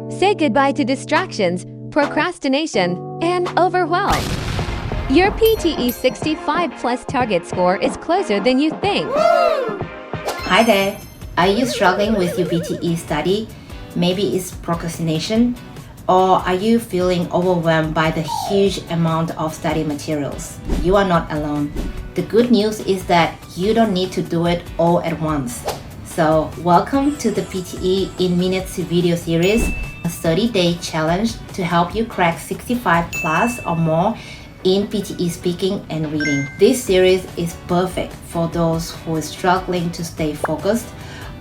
Say goodbye to distractions, procrastination, and overwhelm. Your PTE 65 plus target score is closer than you think. Hi there. Are you struggling with your PTE study? Maybe it's procrastination, or are you feeling overwhelmed by the huge amount of study materials? You are not alone. The good news is that you don't need to do it all at once. So welcome to the PTE in Minutes video series, a 30-day challenge to help you crack 65 plus or more in PTE speaking and reading. This series is perfect for those who are struggling to stay focused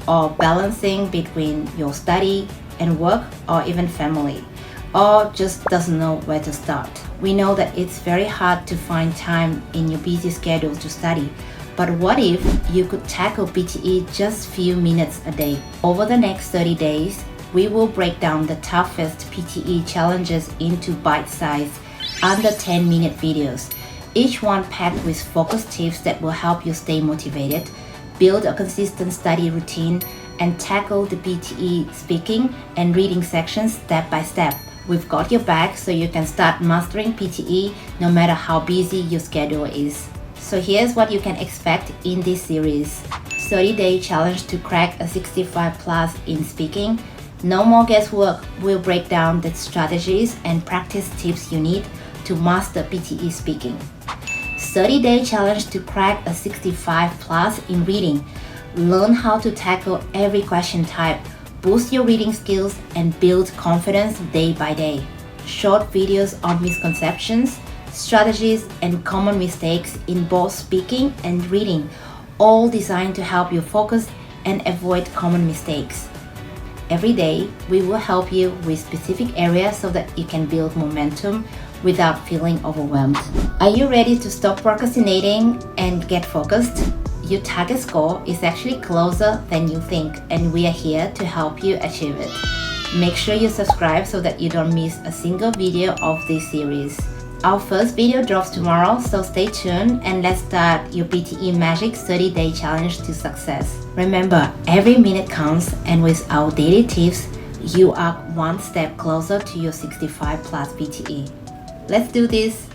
or balancing between your study and work or even family, or just doesn't know where to start. We know that it's very hard to find time in your busy schedule to study, but what if you could tackle PTE just few minutes a day? Over the next 30 days, we will break down the toughest PTE challenges into bite-sized, under 10-minute videos, each one packed with focused tips that will help you stay motivated, build a consistent study routine, and tackle the PTE speaking and reading sections step by step. We've got your back so you can start mastering PTE no matter how busy your schedule is. So here's what you can expect in this series. 30-day challenge to crack a 65 plus in speaking. No more guesswork. We'll break down the strategies and practice tips you need to master PTE speaking. 30-day challenge to crack a 65 plus in reading. Learn how to tackle every question type, boost your reading skills, and build confidence day by day. Short videos on misconceptions, strategies, and common mistakes in both speaking and reading, all designed to help you focus and avoid common mistakes. Every day, we will help you with specific areas so that you can build momentum without feeling overwhelmed. Are you ready to stop procrastinating and get focused? Your target score is actually closer than you think, and we are here to help you achieve it. Make sure you subscribe so that you don't miss a single video of this series. Our first video drops tomorrow, so stay tuned and let's start your PTE Magic 30-day challenge to success. Remember, every minute counts, and with our daily tips, you are one step closer to your 65 plus PTE. Let's do this!